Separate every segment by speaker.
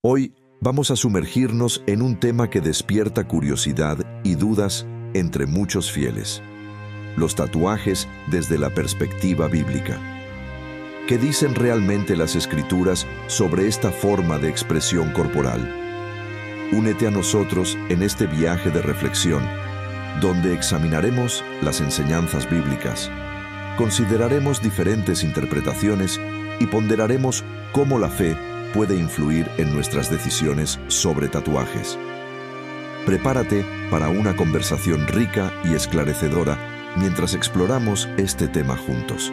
Speaker 1: Hoy vamos a sumergirnos en un tema que despierta curiosidad y dudas entre muchos fieles: los tatuajes desde la perspectiva bíblica. ¿Qué dicen realmente las Escrituras sobre esta forma de expresión corporal? Únete a nosotros en este viaje de reflexión, donde examinaremos las enseñanzas bíblicas, consideraremos diferentes interpretaciones y ponderaremos cómo la fe puede influir en nuestras decisiones sobre tatuajes. Prepárate para una conversación rica y esclarecedora mientras exploramos este tema juntos.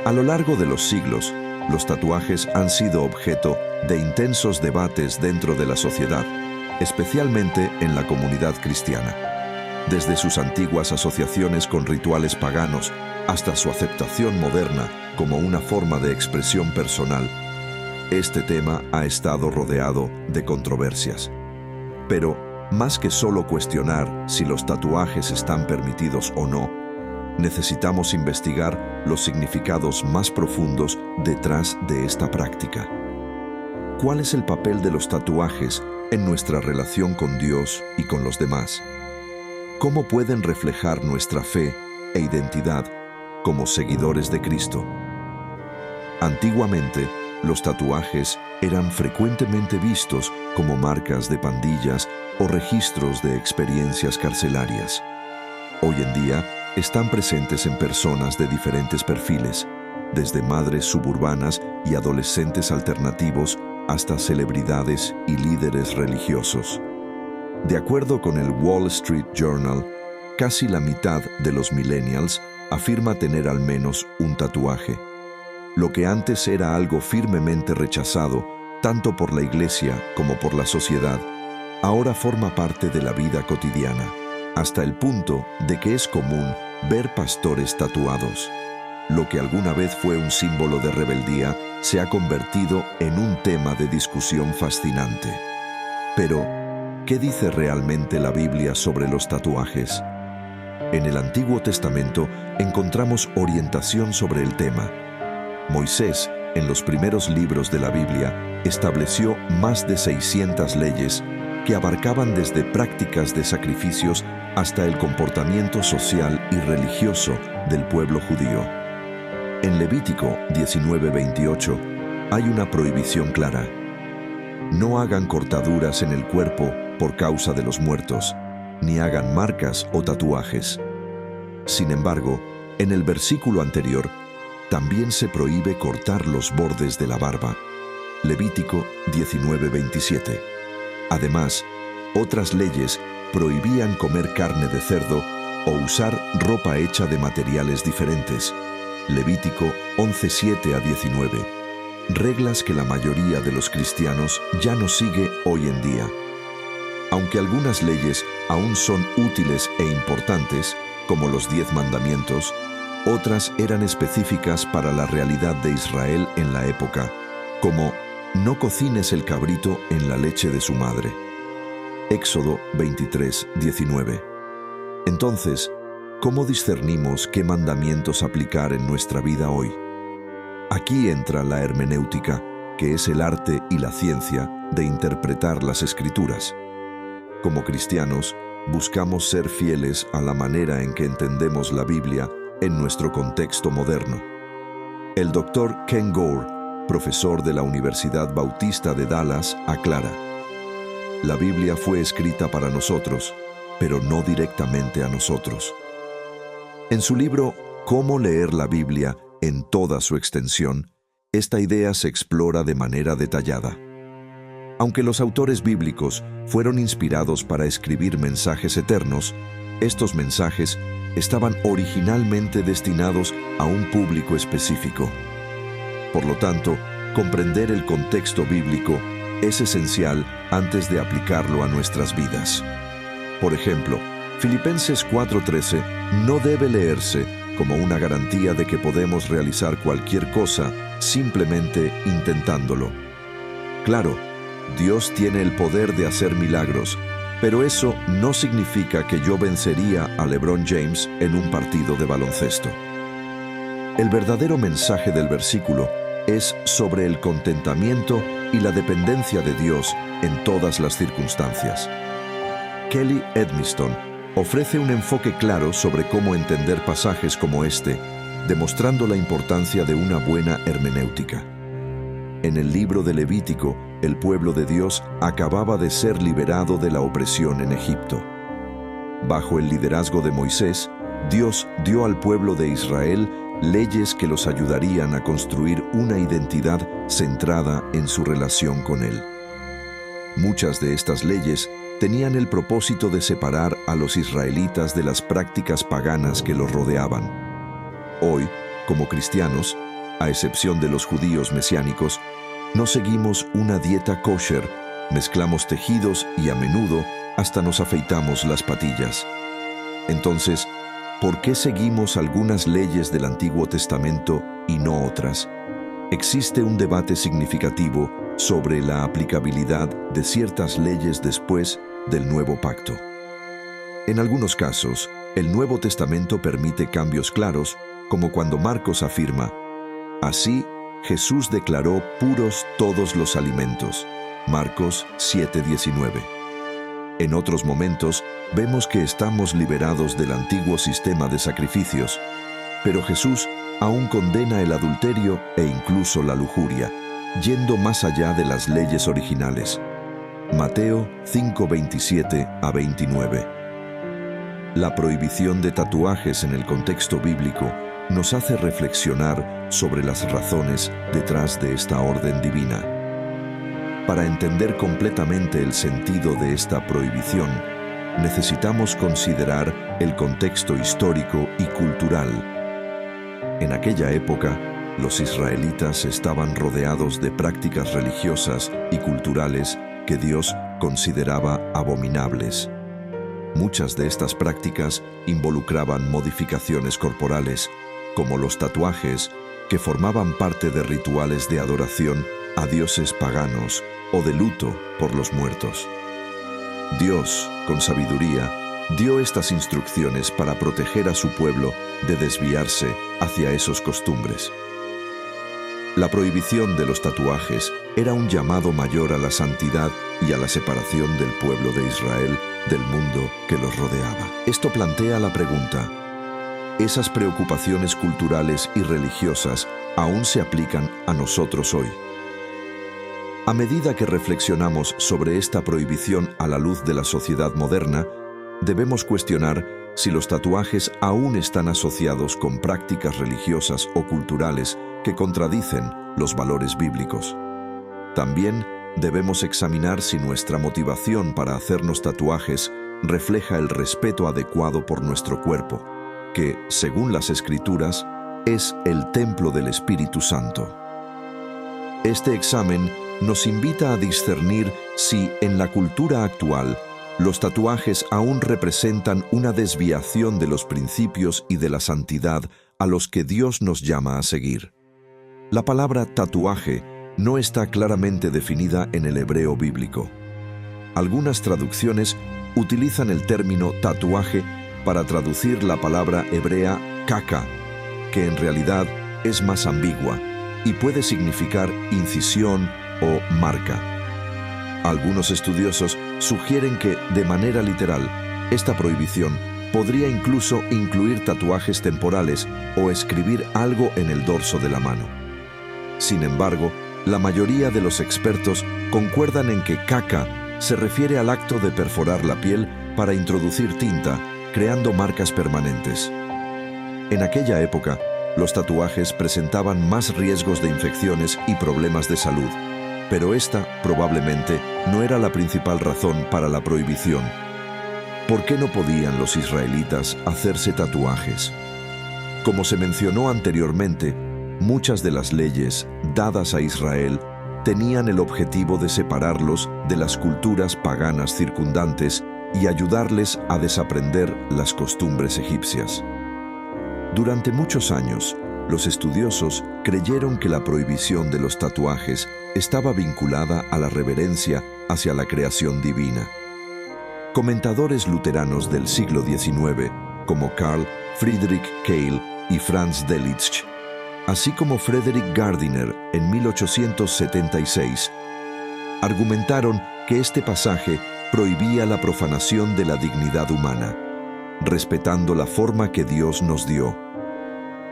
Speaker 1: A lo largo de los siglos, los tatuajes han sido objeto de intensos debates dentro de la sociedad, especialmente en la comunidad cristiana. Desde sus antiguas asociaciones con rituales paganos hasta su aceptación moderna como una forma de expresión personal, este tema ha estado rodeado de controversias. Pero, más que solo cuestionar si los tatuajes están permitidos o no, necesitamos investigar los significados más profundos detrás de esta práctica. ¿Cuál es el papel de los tatuajes en nuestra relación con Dios y con los demás? ¿Cómo pueden reflejar nuestra fe e identidad como seguidores de Cristo? Antiguamente, los tatuajes eran frecuentemente vistos como marcas de pandillas o registros de experiencias carcelarias. Hoy en día, están presentes en personas de diferentes perfiles, desde madres suburbanas y adolescentes alternativos hasta celebridades y líderes religiosos. De acuerdo con el Wall Street Journal, casi la mitad de los millennials afirma tener al menos un tatuaje. Lo que antes era algo firmemente rechazado, tanto por la iglesia como por la sociedad, ahora forma parte de la vida cotidiana, hasta el punto de que es común ver pastores tatuados. Lo que alguna vez fue un símbolo de rebeldía se ha convertido en un tema de discusión fascinante. Pero, ¿qué dice realmente la Biblia sobre los tatuajes? En el Antiguo Testamento encontramos orientación sobre el tema. Moisés, en los primeros libros de la Biblia, estableció más de 600 leyes que abarcaban desde prácticas de sacrificios hasta el comportamiento social y religioso del pueblo judío. En Levítico 19:28 hay una prohibición clara: no hagan cortaduras en el cuerpo por causa de los muertos, ni hagan marcas o tatuajes. Sin embargo, en el versículo anterior, también se prohíbe cortar los bordes de la barba. Levítico 19:27. Además, otras leyes prohibían comer carne de cerdo o usar ropa hecha de materiales diferentes. Levítico 11:7-19. Reglas que la mayoría de los cristianos ya no sigue hoy en día. Aunque algunas leyes aún son útiles e importantes, como los 10 mandamientos, otras eran específicas para la realidad de Israel en la época, como no cocines el cabrito en la leche de su madre. Éxodo 23:19. Entonces, ¿cómo discernimos qué mandamientos aplicar en nuestra vida hoy? Aquí entra la hermenéutica, que es el arte y la ciencia de interpretar las Escrituras. Como cristianos, buscamos ser fieles a la manera en que entendemos la Biblia en nuestro contexto moderno. El Dr. Ken Gore, profesor de la Universidad Bautista de Dallas, aclara: la Biblia fue escrita para nosotros, pero no directamente a nosotros. En su libro Cómo leer la Biblia en toda su extensión, esta idea se explora de manera detallada. Aunque los autores bíblicos fueron inspirados para escribir mensajes eternos, estos mensajes estaban originalmente destinados a un público específico. Por lo tanto, comprender el contexto bíblico es esencial antes de aplicarlo a nuestras vidas. Por ejemplo, Filipenses 4:13 no debe leerse como una garantía de que podemos realizar cualquier cosa simplemente intentándolo. Claro, Dios tiene el poder de hacer milagros, pero eso no significa que yo vencería a LeBron James en un partido de baloncesto. El verdadero mensaje del versículo es sobre el contentamiento y la dependencia de Dios en todas las circunstancias. Kelly Edmiston ofrece un enfoque claro sobre cómo entender pasajes como este, demostrando la importancia de una buena hermenéutica. En el libro de Levítico, el pueblo de Dios acababa de ser liberado de la opresión en Egipto. Bajo el liderazgo de Moisés, Dios dio al pueblo de Israel leyes que los ayudarían a construir una identidad centrada en su relación con Él. Muchas de estas leyes tenían el propósito de separar a los israelitas de las prácticas paganas que los rodeaban. Hoy, como cristianos, a excepción de los judíos mesiánicos, no seguimos una dieta kosher, mezclamos tejidos y a menudo hasta nos afeitamos las patillas. Entonces, ¿por qué seguimos algunas leyes del Antiguo Testamento y no otras? Existe un debate significativo sobre la aplicabilidad de ciertas leyes después del Nuevo Pacto. En algunos casos, el Nuevo Testamento permite cambios claros, como cuando Marcos afirma: así, Jesús declaró puros todos los alimentos. Marcos 7:19. En otros momentos, vemos que estamos liberados del antiguo sistema de sacrificios, pero Jesús aún condena el adulterio e incluso la lujuria, yendo más allá de las leyes originales. Mateo 5:27-29. La prohibición de tatuajes en el contexto bíblico nos hace reflexionar sobre las razones detrás de esta orden divina. Para entender completamente el sentido de esta prohibición, necesitamos considerar el contexto histórico y cultural. En aquella época, los israelitas estaban rodeados de prácticas religiosas y culturales que Dios consideraba abominables. Muchas de estas prácticas involucraban modificaciones corporales, como los tatuajes, que formaban parte de rituales de adoración a dioses paganos o de luto por los muertos. Dios, con sabiduría, dio estas instrucciones para proteger a su pueblo de desviarse hacia esas costumbres. La prohibición de los tatuajes era un llamado mayor a la santidad y a la separación del pueblo de Israel del mundo que los rodeaba. Esto plantea la pregunta: ¿esas preocupaciones culturales y religiosas aún se aplican a nosotros hoy? A medida que reflexionamos sobre esta prohibición a la luz de la sociedad moderna, debemos cuestionar si los tatuajes aún están asociados con prácticas religiosas o culturales que contradicen los valores bíblicos. También debemos examinar si nuestra motivación para hacernos tatuajes refleja el respeto adecuado por nuestro cuerpo, que, según las Escrituras, es el templo del Espíritu Santo. Este examen nos invita a discernir si, en la cultura actual, los tatuajes aún representan una desviación de los principios y de la santidad a los que Dios nos llama a seguir. La palabra tatuaje no está claramente definida en el hebreo bíblico. Algunas traducciones utilizan el término tatuaje para traducir la palabra hebrea caca, que en realidad es más ambigua y puede significar incisión o marca. Algunos estudiosos sugieren que, de manera literal, esta prohibición podría incluso incluir tatuajes temporales o escribir algo en el dorso de la mano. Sin embargo, la mayoría de los expertos concuerdan en que caca se refiere al acto de perforar la piel para introducir tinta, creando marcas permanentes. En aquella época, los tatuajes presentaban más riesgos de infecciones y problemas de salud, pero esta probablemente no era la principal razón para la prohibición. ¿Por qué no podían los israelitas hacerse tatuajes? Como se mencionó anteriormente, muchas de las leyes dadas a Israel tenían el objetivo de separarlos de las culturas paganas circundantes y ayudarles a desaprender las costumbres egipcias. Durante muchos años, los estudiosos creyeron que la prohibición de los tatuajes estaba vinculada a la reverencia hacia la creación divina. Comentadores luteranos del siglo XIX, como Carl Friedrich Keil y Franz Delitzsch, así como Frederick Gardiner en 1876, argumentaron que este pasaje prohibía la profanación de la dignidad humana, respetando la forma que Dios nos dio.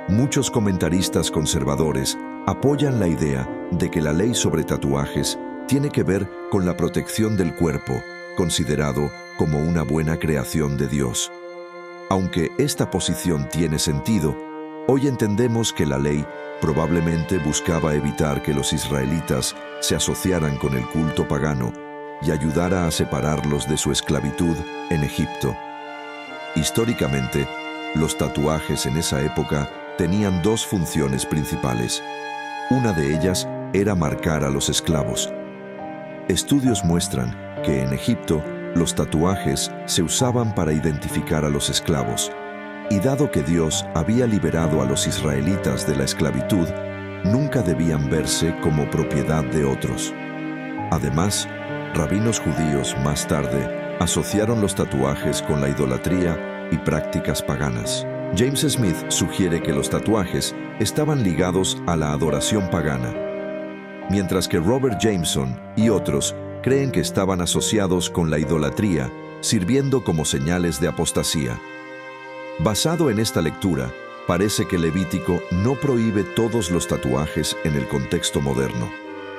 Speaker 1: Muchos comentaristas conservadores apoyan la idea de que la ley sobre tatuajes tiene que ver con la protección del cuerpo, considerado como una buena creación de Dios. Aunque esta posición tiene sentido, hoy entendemos que la ley probablemente buscaba evitar que los israelitas se asociaran con el culto pagano y ayudara a separarlos de su esclavitud en Egipto. Históricamente, los tatuajes en esa época tenían dos funciones principales. Una de ellas era marcar a los esclavos. Estudios muestran que en Egipto los tatuajes se usaban para identificar a los esclavos, y dado que Dios había liberado a los israelitas de la esclavitud, nunca debían verse como propiedad de otros. Además, rabinos judíos más tarde asociaron los tatuajes con la idolatría y prácticas paganas. James Smith sugiere que los tatuajes estaban ligados a la adoración pagana, mientras que Robert Jameson y otros creen que estaban asociados con la idolatría, sirviendo como señales de apostasía. Basado en esta lectura, parece que Levítico no prohíbe todos los tatuajes en el contexto moderno,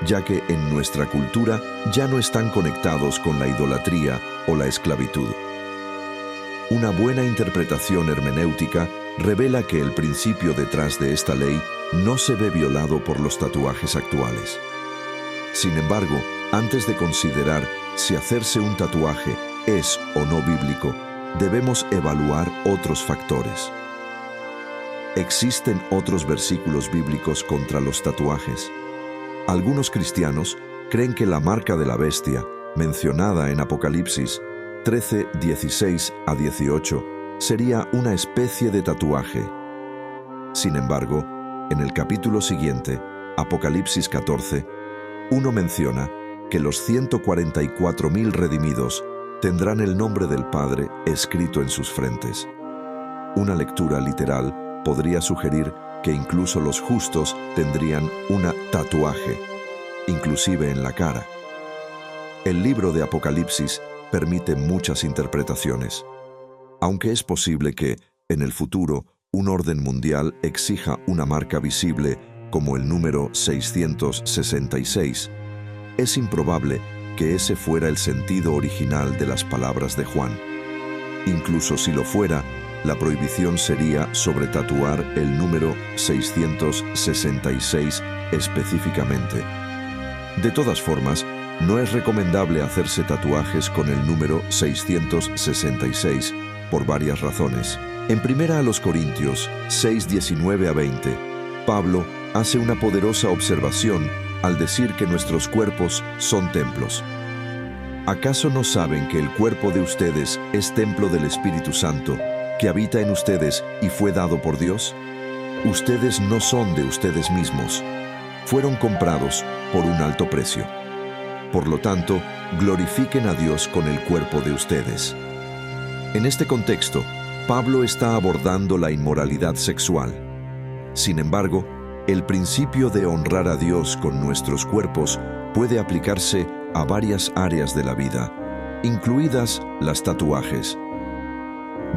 Speaker 1: ya que en nuestra cultura ya no están conectados con la idolatría o la esclavitud. Una buena interpretación hermenéutica revela que el principio detrás de esta ley no se ve violado por los tatuajes actuales. Sin embargo, antes de considerar si hacerse un tatuaje es o no bíblico, debemos evaluar otros factores. ¿Existen otros versículos bíblicos contra los tatuajes? Algunos cristianos creen que la marca de la bestia, mencionada en Apocalipsis 13, 16 a 18, sería una especie de tatuaje. Sin embargo, en el capítulo siguiente, Apocalipsis 14, uno menciona que los 144,000 redimidos tendrán el nombre del Padre escrito en sus frentes. Una lectura literal podría sugerir que incluso los justos tendrían un tatuaje, inclusive en la cara. El libro de Apocalipsis permite muchas interpretaciones, aunque es posible que, en el futuro, un orden mundial exija una marca visible como el número 666. Es improbable que ese fuera el sentido original de las palabras de Juan. Incluso si lo fuera, la prohibición sería sobre tatuar el número 666 específicamente. De todas formas, no es recomendable hacerse tatuajes con el número 666 por varias razones. En 1 Corintios 6, 19 a 20, Pablo hace una poderosa observación al decir que nuestros cuerpos son templos. ¿Acaso no saben que el cuerpo de ustedes es templo del Espíritu Santo, que habita en ustedes y fue dado por Dios? Ustedes no son de ustedes mismos. Fueron comprados por un alto precio. Por lo tanto, glorifiquen a Dios con el cuerpo de ustedes. En este contexto, Pablo está abordando la inmoralidad sexual. Sin embargo, el principio de honrar a Dios con nuestros cuerpos puede aplicarse a varias áreas de la vida, incluidas las tatuajes.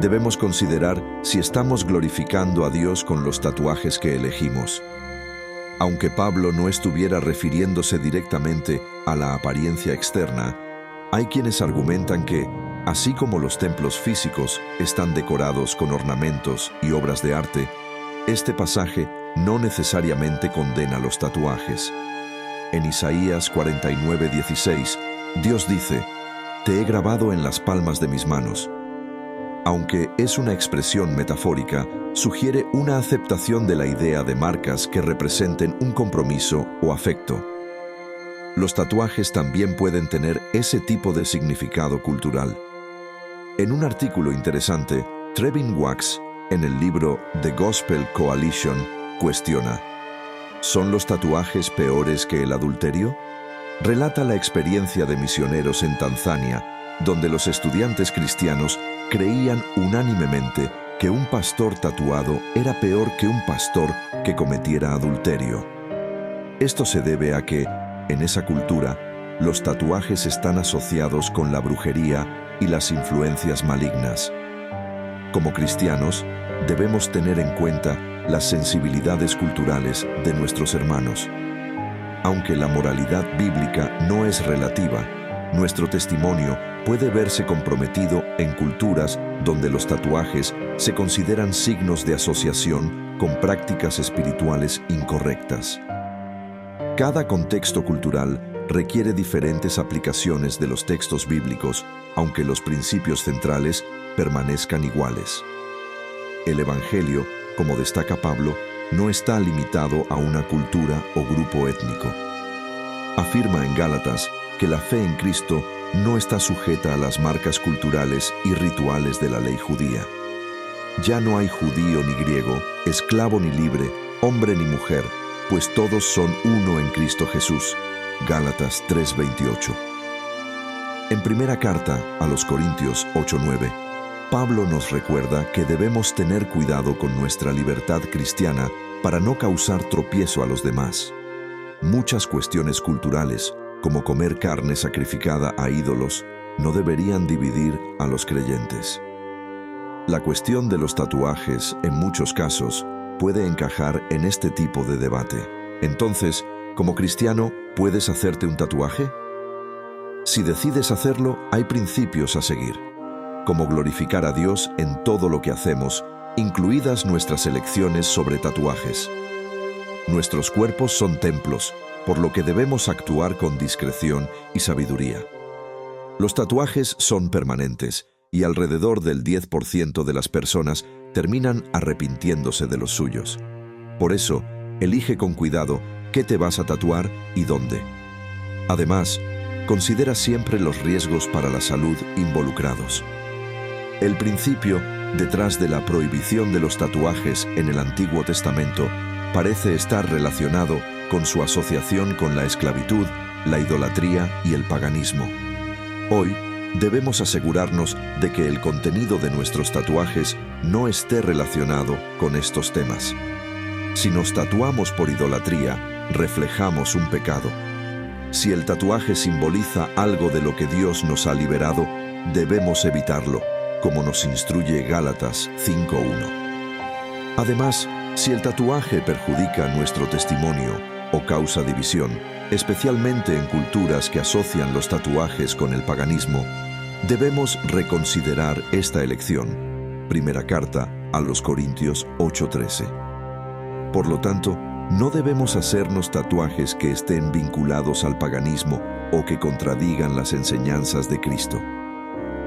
Speaker 1: Debemos considerar si estamos glorificando a Dios con los tatuajes que elegimos. Aunque Pablo no estuviera refiriéndose directamente a la apariencia externa, hay quienes argumentan que, así como los templos físicos están decorados con ornamentos y obras de arte, este pasaje no necesariamente condena los tatuajes. En Isaías 49:16, Dios dice: «Te he grabado en las palmas de mis manos». Aunque es una expresión metafórica, sugiere una aceptación de la idea de marcas que representen un compromiso o afecto. Los tatuajes también pueden tener ese tipo de significado cultural. En un artículo interesante, Trevin Wax, en el libro The Gospel Coalition, cuestiona: ¿son los tatuajes peores que el adulterio? Relata la experiencia de misioneros en Tanzania, donde los estudiantes cristianos creían unánimemente que un pastor tatuado era peor que un pastor que cometiera adulterio. Esto se debe a que, en esa cultura, los tatuajes están asociados con la brujería y las influencias malignas. Como cristianos, debemos tener en cuenta las sensibilidades culturales de nuestros hermanos. Aunque la moralidad bíblica no es relativa, nuestro testimonio puede verse comprometido en culturas donde los tatuajes se consideran signos de asociación con prácticas espirituales incorrectas. Cada contexto cultural requiere diferentes aplicaciones de los textos bíblicos, aunque los principios centrales permanezcan iguales. El Evangelio, como destaca Pablo, no está limitado a una cultura o grupo étnico. Afirma en Gálatas que la fe en Cristo no está sujeta a las marcas culturales y rituales de la ley judía. Ya no hay judío ni griego, esclavo ni libre, hombre ni mujer, pues todos son uno en Cristo Jesús. Gálatas 3:28. En primera carta a los Corintios 8:9, Pablo nos recuerda que debemos tener cuidado con nuestra libertad cristiana para no causar tropiezo a los demás. Muchas cuestiones culturales, como comer carne sacrificada a ídolos, no deberían dividir a los creyentes. La cuestión de los tatuajes, en muchos casos, puede encajar en este tipo de debate. Entonces, como cristiano, ¿puedes hacerte un tatuaje? Si decides hacerlo, hay principios a seguir, como glorificar a Dios en todo lo que hacemos, incluidas nuestras elecciones sobre tatuajes. Nuestros cuerpos son templos, por lo que debemos actuar con discreción y sabiduría. Los tatuajes son permanentes y alrededor del 10% de las personas terminan arrepintiéndose de los suyos. Por eso, elige con cuidado qué te vas a tatuar y dónde. Además, considera siempre los riesgos para la salud involucrados. El principio detrás de la prohibición de los tatuajes en el Antiguo Testamento parece estar relacionado con su asociación con la esclavitud, la idolatría y el paganismo. Hoy, debemos asegurarnos de que el contenido de nuestros tatuajes no esté relacionado con estos temas. Si nos tatuamos por idolatría, reflejamos un pecado. Si el tatuaje simboliza algo de lo que Dios nos ha liberado, debemos evitarlo, como nos instruye Gálatas 5:1. Además, si el tatuaje perjudica nuestro testimonio o causa división, especialmente en culturas que asocian los tatuajes con el paganismo, debemos reconsiderar esta elección. Primera carta a los Corintios 8:13. Por lo tanto, no debemos hacernos tatuajes que estén vinculados al paganismo o que contradigan las enseñanzas de Cristo.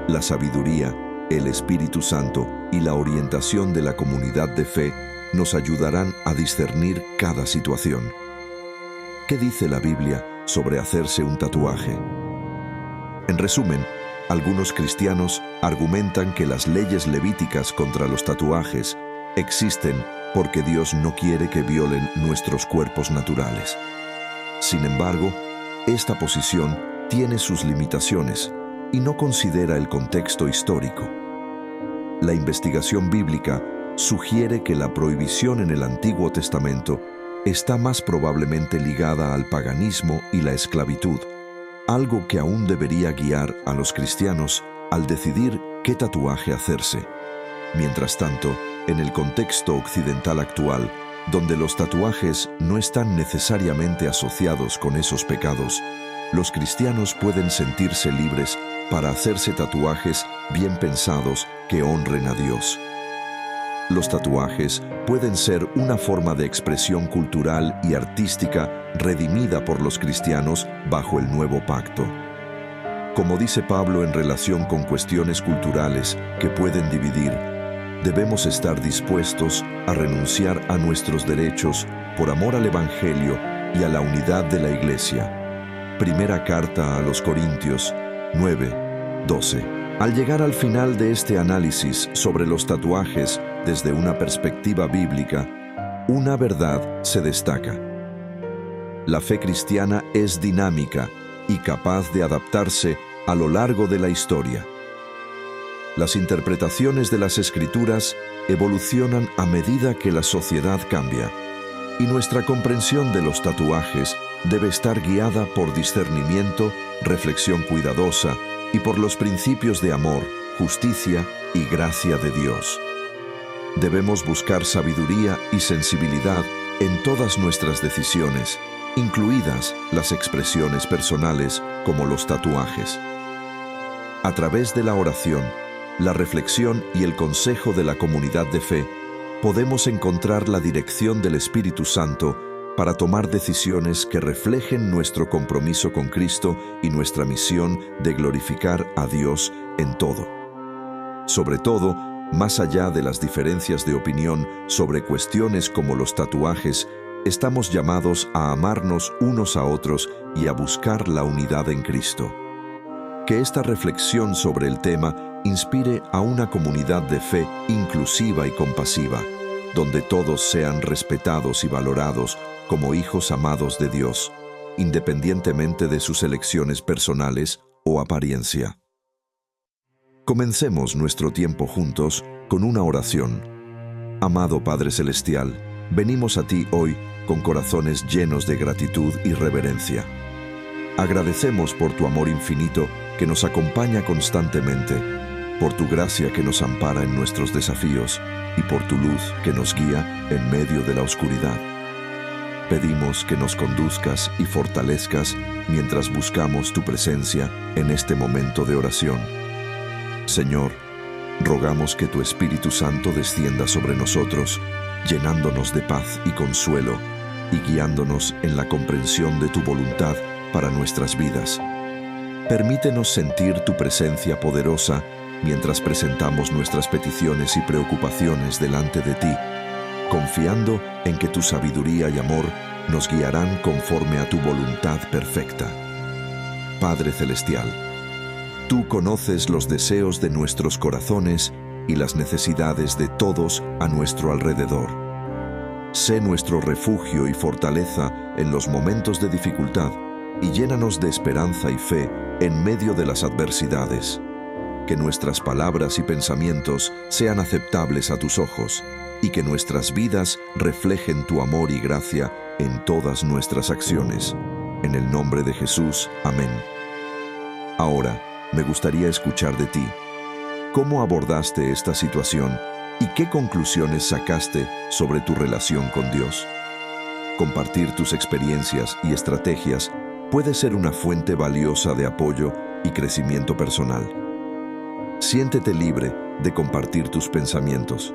Speaker 1: La sabiduría, el Espíritu Santo y la orientación de la comunidad de fe nos ayudarán a discernir cada situación. ¿Qué dice la Biblia sobre hacerse un tatuaje? En resumen, algunos cristianos argumentan que las leyes levíticas contra los tatuajes existen porque Dios no quiere que violen nuestros cuerpos naturales. Sin embargo, esta posición tiene sus limitaciones y no considera el contexto histórico. La investigación bíblica sugiere que la prohibición en el Antiguo Testamento está más probablemente ligada al paganismo y la esclavitud, algo que aún debería guiar a los cristianos al decidir qué tatuaje hacerse. Mientras tanto, en el contexto occidental actual, donde los tatuajes no están necesariamente asociados con esos pecados, los cristianos pueden sentirse libres para hacerse tatuajes bien pensados que honren a Dios. Los tatuajes pueden ser una forma de expresión cultural y artística redimida por los cristianos bajo el nuevo pacto. Como dice Pablo en relación con cuestiones culturales que pueden dividir, debemos estar dispuestos a renunciar a nuestros derechos por amor al Evangelio y a la unidad de la Iglesia. Primera carta a los Corintios 9:12. Al llegar al final de este análisis sobre los tatuajes desde una perspectiva bíblica, una verdad se destaca. La fe cristiana es dinámica y capaz de adaptarse a lo largo de la historia. Las interpretaciones de las Escrituras evolucionan a medida que la sociedad cambia, y nuestra comprensión de los tatuajes debe estar guiada por discernimiento, reflexión cuidadosa y por los principios de amor, justicia y gracia de Dios. Debemos buscar sabiduría y sensibilidad en todas nuestras decisiones, incluidas las expresiones personales como los tatuajes. A través de la oración, la reflexión y el consejo de la comunidad de fe, podemos encontrar la dirección del Espíritu Santo para tomar decisiones que reflejen nuestro compromiso con Cristo y nuestra misión de glorificar a Dios en todo. Sobre todo, más allá de las diferencias de opinión sobre cuestiones como los tatuajes, estamos llamados a amarnos unos a otros y a buscar la unidad en Cristo. Que esta reflexión sobre el tema inspire a una comunidad de fe inclusiva y compasiva, donde todos sean respetados y valorados como hijos amados de Dios, independientemente de sus elecciones personales o apariencia. Comencemos nuestro tiempo juntos con una oración. Amado Padre Celestial, venimos a ti hoy con corazones llenos de gratitud y reverencia. Agradecemos por tu amor infinito que nos acompaña constantemente, por tu gracia que nos ampara en nuestros desafíos y por tu luz que nos guía en medio de la oscuridad. Pedimos que nos conduzcas y fortalezcas mientras buscamos tu presencia en este momento de oración. Señor, rogamos que tu Espíritu Santo descienda sobre nosotros, llenándonos de paz y consuelo y guiándonos en la comprensión de tu voluntad para nuestras vidas. Permítenos sentir tu presencia poderosa mientras presentamos nuestras peticiones y preocupaciones delante de ti, confiando en que tu sabiduría y amor nos guiarán conforme a tu voluntad perfecta. Padre Celestial, tú conoces los deseos de nuestros corazones y las necesidades de todos a nuestro alrededor. Sé nuestro refugio y fortaleza en los momentos de dificultad y llénanos de esperanza y fe en medio de las adversidades. Que nuestras palabras y pensamientos sean aceptables a tus ojos y que nuestras vidas reflejen tu amor y gracia en todas nuestras acciones. En el nombre de Jesús, amén. Ahora, me gustaría escuchar de ti. ¿Cómo abordaste esta situación y qué conclusiones sacaste sobre tu relación con Dios? Compartir tus experiencias y estrategias puede ser una fuente valiosa de apoyo y crecimiento personal. Siéntete libre de compartir tus pensamientos.